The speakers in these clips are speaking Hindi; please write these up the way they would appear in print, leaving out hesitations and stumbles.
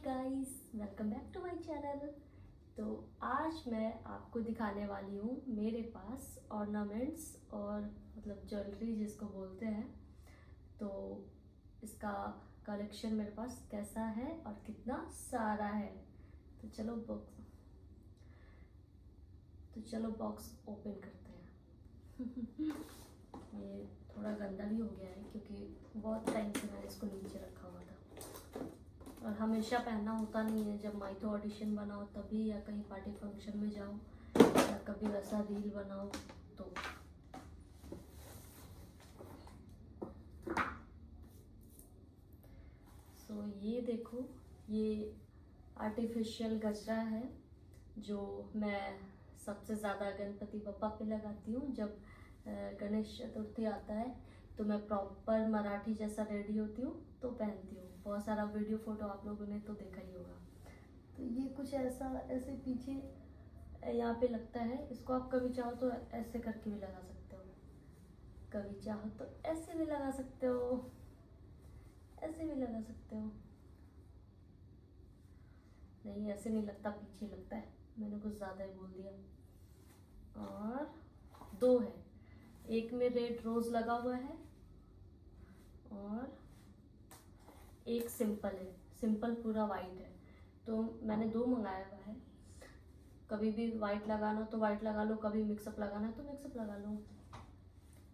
Guys, welcome back to my channel. तो आज मैं आपको दिखाने वाली हूँ मेरे पास ऑर्नामेंट्स और मतलब ज्वेलरी जिसको बोलते हैं। तो इसका कलेक्शन मेरे पास कैसा है और कितना सारा है। तो चलो बॉक्स ओपन करते हैं। ये थोड़ा गंदा भी हो गया है क्योंकि बहुत टाइम से मैंने इसको नीचे रखा हुआ था और हमेशा पहनना होता नहीं है। जब माइथो ऑडिशन बनाओ तभी, या कहीं पार्टी फंक्शन में जाओ, या कभी वैसा रील बनाओ तो। ये देखो, ये आर्टिफिशियल गजरा है जो मैं सबसे ज़्यादा गणपति बप्पा पे लगाती हूँ। जब गणेश चतुर्थी आता है तो मैं प्रॉपर मराठी जैसा रेडी होती हूँ तो पहनती हूँ। बहुत सारा वीडियो फोटो आप लोगों ने तो देखा ही होगा। तो ये कुछ ऐसे पीछे यहाँ पे लगता है। इसको आप कभी चाहो तो ऐसे करके भी लगा सकते हो, कभी चाहो तो ऐसे भी लगा सकते हो, ऐसे भी लगा सकते हो। नहीं, ऐसे नहीं लगता, पीछे लगता है। मैंने कुछ ज़्यादा ही बोल दिया। और दो है, एक में रेड रोज लगा हुआ है और एक सिंपल है। सिंपल पूरा वाइट है। तो मैंने दो मंगाया हुआ है। कभी भी वाइट लगाना तो वाइट लगा लो, कभी मिक्सअप लगाना तो मिक्सअप लगा लो।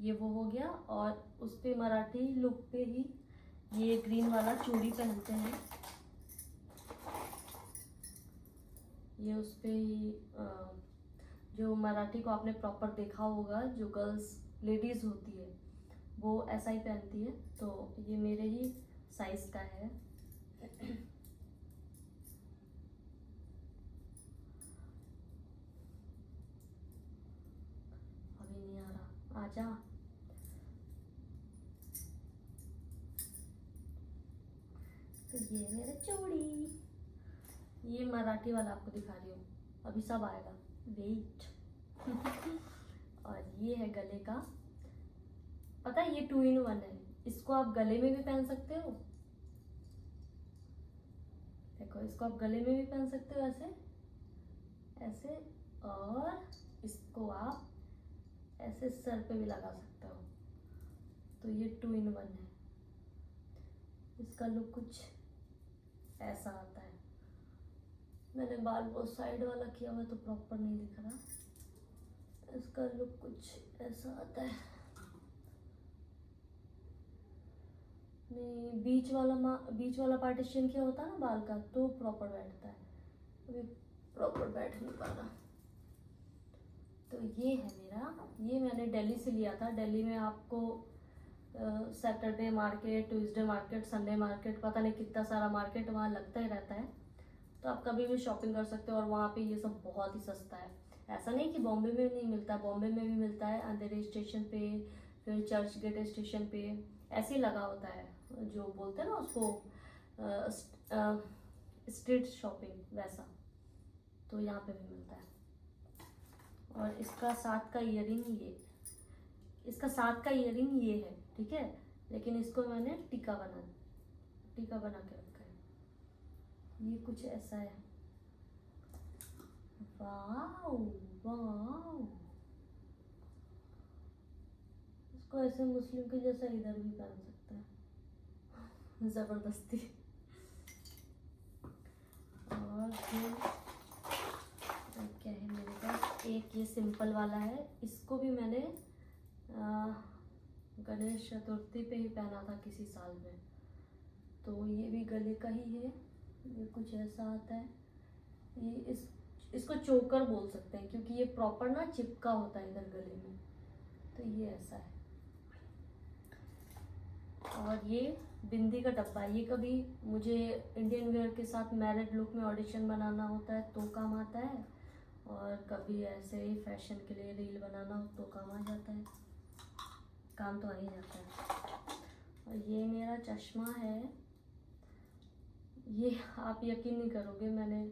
ये वो हो गया। और उस पे मराठी लुक पे ही ये ग्रीन वाला चूड़ी पहनते हैं। ये उस पे ही जो मराठी को आपने प्रॉपर देखा होगा, जो गर्ल्स लेडीज होती है वो ऐसा ही पहनती है। तो ये मेरे ही साइज का है। अभी नहीं आ रहा, आजा। तो ये मेरा चूड़ी, ये मराठी वाला आपको दिखा रही हूँ, अभी सब आएगा, वेट। और ये है गले का। पता है ये 2 in 1 है। इसको आप गले में भी पहन सकते हो। देखो, इसको आप गले में भी पहन सकते हो ऐसे ऐसे, और इसको आप ऐसे सर पे भी लगा सकते हो। तो ये 2 in 1 है। इसका लुक कुछ ऐसा आता है। मैंने बाल बहुत साइड वाला किया हुआ तो प्रॉपर नहीं दिख रहा। इसका लुक कुछ ऐसा आता है। नहीं, बीच वाला पार्टीशन किया होता है ना बाल का, तो प्रॉपर बैठता है। अभी प्रॉपर बैठ नहीं पा रहा। तो ये है मेरा। ये मैंने दिल्ली से लिया था। दिल्ली में आपको Saturday market, Tuesday market, Sunday market, पता नहीं कितना सारा मार्केट वहाँ लगता ही रहता है। तो आप कभी भी शॉपिंग कर सकते हो और वहाँ पे ये सब बहुत ही सस्ता है। ऐसा नहीं कि बॉम्बे में नहीं मिलता, बॉम्बे में भी मिलता है। अंधेरी स्टेशन पे, फिर चर्च गेट स्टेशन पे ऐसे ही लगा होता है, जो बोलते हैं ना उसको स्ट्रीट शॉपिंग वैसा। तो यहाँ पे भी मिलता है। और इसका साथ का ईयरिंग ये है, ठीक है। लेकिन इसको मैंने टीका बना के रखा है। ये कुछ ऐसा है। Wow wow. इसको ऐसे मुस्लिम के जैसा इधर भी पहन सकता है, जबरदस्ती। और फिर क्या है मेरे पास, एक ये सिंपल वाला है। इसको भी मैंने गणेश चतुर्थी पे ही पहना था किसी साल में। तो ये भी गले का ही है। ये कुछ ऐसा आता है। ये इसको चोकर बोल सकते हैं क्योंकि ये प्रॉपर ना चिपका होता है इधर गले में। तो ये ऐसा है। और ये बिंदी का डब्बा। ये कभी मुझे इंडियन वेयर के साथ मैरिड लुक में ऑडिशन बनाना होता है तो काम आता है, और कभी ऐसे ही फैशन के लिए रील बनाना हो तो काम आ जाता है। काम तो आ ही जाता है। और ये मेरा चश्मा है। ये आप यकीन नहीं करोगे, मैंने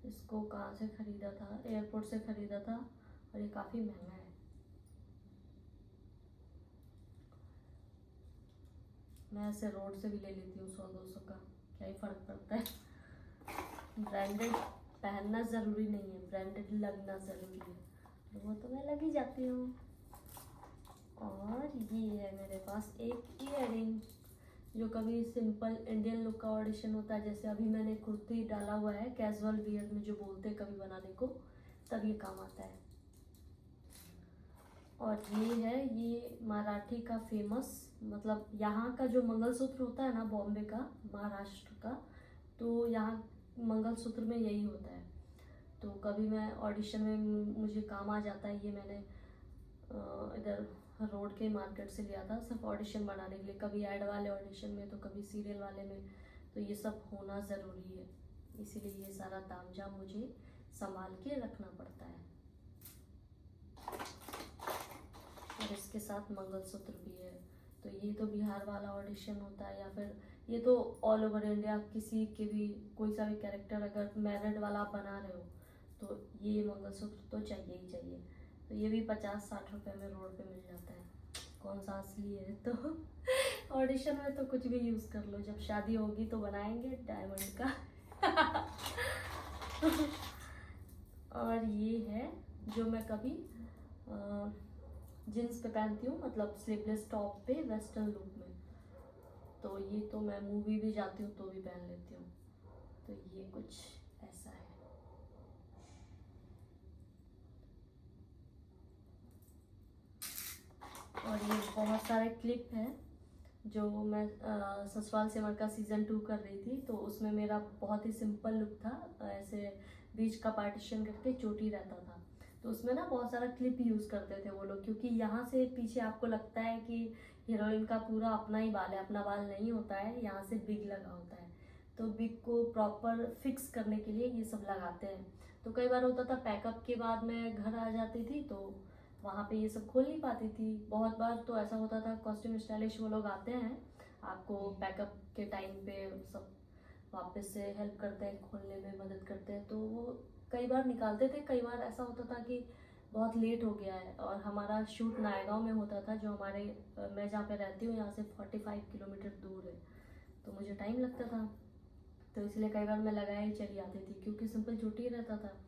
इसको कहाँ से ख़रीदा था, एयरपोर्ट से ख़रीदा था, और ये काफ़ी महंगा है। मैं ऐसे रोड से भी ले लेती हूँ 100-200 का, क्या ही फ़र्क पड़ता है। ब्रांडेड पहनना ज़रूरी नहीं है, ब्रांडेड लगना ज़रूरी है, तो वो तो मैं लग ही जाती हूँ। और ये है मेरे पास एक ईयरिंग, जो कभी सिंपल इंडियन लुक का ऑडिशन होता है, जैसे अभी मैंने कुर्ती डाला हुआ है कैजुअल वियर में जो बोलते हैं कभी बनाने को, तब ये काम आता है। और ये है, ये मराठी का फेमस, मतलब यहाँ का जो मंगलसूत्र होता है ना, बॉम्बे का, महाराष्ट्र का, तो यहाँ मंगलसूत्र में यही होता है। तो कभी मैं ऑडिशन में मुझे काम आ जाता है, ये मैंने इधर रोड के मार्केट से लिया था सिर्फ ऑडिशन बनाने के लिए, कभी ऐड वाले ऑडिशन में तो कभी सीरियल वाले में, तो ये सब होना ज़रूरी है, इसीलिए ये सारा तामझाम मुझे संभाल के रखना पड़ता है। और इसके साथ मंगलसूत्र भी है। तो ये तो बिहार वाला ऑडिशन होता है, या फिर ये तो ऑल ओवर इंडिया किसी के भी कोई सा भी कैरेक्टर अगर मैरिड वाला आप बना रहे हो तो ये मंगलसूत्र तो चाहिए ही चाहिए। तो ये भी 50-60 रुपए में रोड पे मिल जाता है, कौन सा असली है। तो ऑडिशन में तो कुछ भी यूज़ कर लो, जब शादी होगी तो बनाएंगे डायमंड का। और ये है जो मैं कभी जीन्स पे पहनती हूँ, मतलब स्लीवलेस टॉप पे वेस्टर्न लुक में, तो ये तो मैं मूवी भी जाती हूँ तो भी पहन लेती हूँ। तो ये कुछ ऐसा है। और ये बहुत सारे क्लिप हैं जो मैं ससुराल सिमर का सीज़न 2 कर रही थी, तो उसमें मेरा बहुत ही सिंपल लुक था, ऐसे बीच का पार्टीशन करके चोटी रहता था, तो उसमें ना बहुत सारा क्लिप यूज़ करते थे वो लोग, क्योंकि यहाँ से पीछे आपको लगता है कि हीरोइन का पूरा अपना ही बाल है, अपना बाल नहीं होता है, यहाँ से बिग लगा होता है, तो बिग को प्रॉपर फिक्स करने के लिए ये सब लगाते हैं। तो कई बार होता था पैकअप के बाद मैं घर आ जाती थी तो वहाँ पे ये सब खोल नहीं पाती थी। बहुत बार तो ऐसा होता था, कॉस्ट्यूम स्टाइलिश वो लोग आते हैं आपको पैकअप के टाइम पे सब वापस से हेल्प करते हैं, खोलने में मदद करते हैं, तो वो कई बार निकालते थे। कई बार ऐसा होता था कि बहुत लेट हो गया है, और हमारा शूट नायगांव में होता था, जो हमारे मैं जहाँ पे रहती हूँ यहाँ से 45 किलोमीटर दूर है, तो मुझे टाइम लगता था, तो इसलिए कई बार मैं लगाए ही चली आती थी, क्योंकि सिंपल छुट्टी रहता था,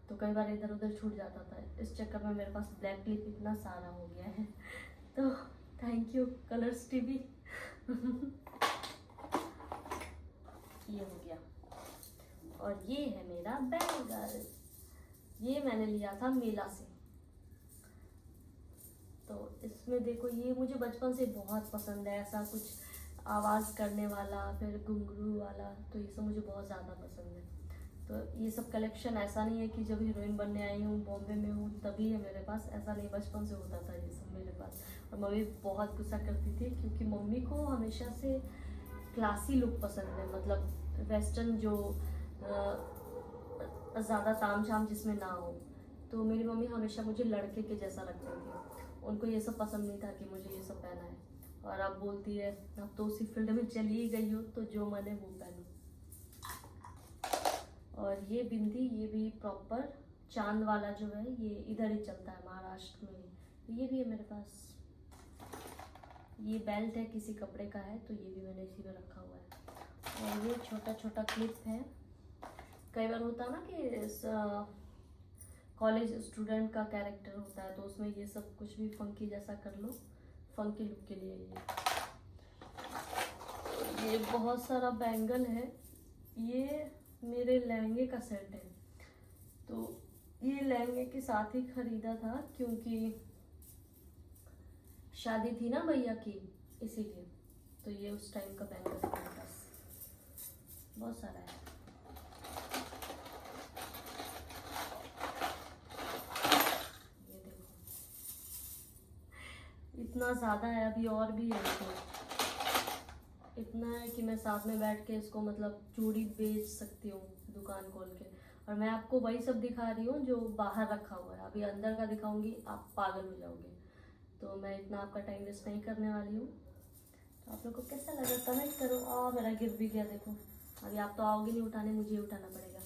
तो कई बार इधर उधर छूट जाता था। इस चक्कर में मेरे पास ब्लैक क्लिप इतना सारा हो गया है। तो थैंक यू कलर्स टीवी। ये हो गया। और ये है मेरा बैंगल, ये मैंने लिया था मेला से। तो इसमें देखो, ये मुझे बचपन से बहुत पसंद है, ऐसा कुछ आवाज़ करने वाला, फिर घुंघरू वाला, तो ये सब मुझे बहुत ज़्यादा पसंद है। तो ये सब कलेक्शन ऐसा नहीं है कि जब हीरोइन बनने आई हूँ बॉम्बे में हूँ तभी है मेरे पास, ऐसा नहीं, बचपन से होता था ये सब मेरे पास। और मम्मी बहुत गुस्सा करती थी, क्योंकि मम्मी को हमेशा से क्लासी लुक पसंद है, मतलब वेस्टर्न जो ज़्यादा तामझाम जिसमें ना हो। तो मेरी मम्मी हमेशा मुझे लड़के के जैसा रखती थी, उनको ये सब पसंद नहीं था कि मुझे ये सब पहना है। और अब बोलती है अब तो उसी फील्ड में चली ही गई हो, तो जो मन है वो पहनो। और ये बिंदी, ये भी प्रॉपर चांद वाला जो है, ये इधर ही चलता है महाराष्ट्र में ही, तो ये भी है मेरे पास। ये बेल्ट है, किसी कपड़े का है, तो ये भी मैंने इसी में रखा हुआ है। और ये छोटा छोटा क्लिप है। कई बार होता है ना कि कॉलेज स्टूडेंट का कैरेक्टर होता है, तो उसमें ये सब कुछ भी फंकी जैसा कर लो, फंकी लुक के लिए। ये बहुत सारा बैंगल है, ये मेरे लहंगे का सेट है, तो ये लहंगे के साथ ही खरीदा था, क्योंकि शादी थी ना भैया की, इसीलिए। तो ये उस टाइम का बैंगल था मेरे पास, बहुत सारा है। ये देखो इतना ज़्यादा है, अभी और भी है इसमें, इतना है कि मैं साथ में बैठ के इसको मतलब चूड़ी बेच सकती हूँ दुकान खोल के। और मैं आपको वही सब दिखा रही हूँ जो बाहर रखा हुआ है, अभी अंदर का दिखाऊंगी आप पागल हो जाओगे, तो मैं इतना आपका टाइम वेस्ट नहीं करने वाली हूँ। तो आप लोग को कैसा लगा कमेंट करो। और मेरा गिर भी गया देखो, अभी आप तो आओगे नहीं उठाने, मुझे उठाना पड़ेगा।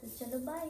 तो चलो बाय।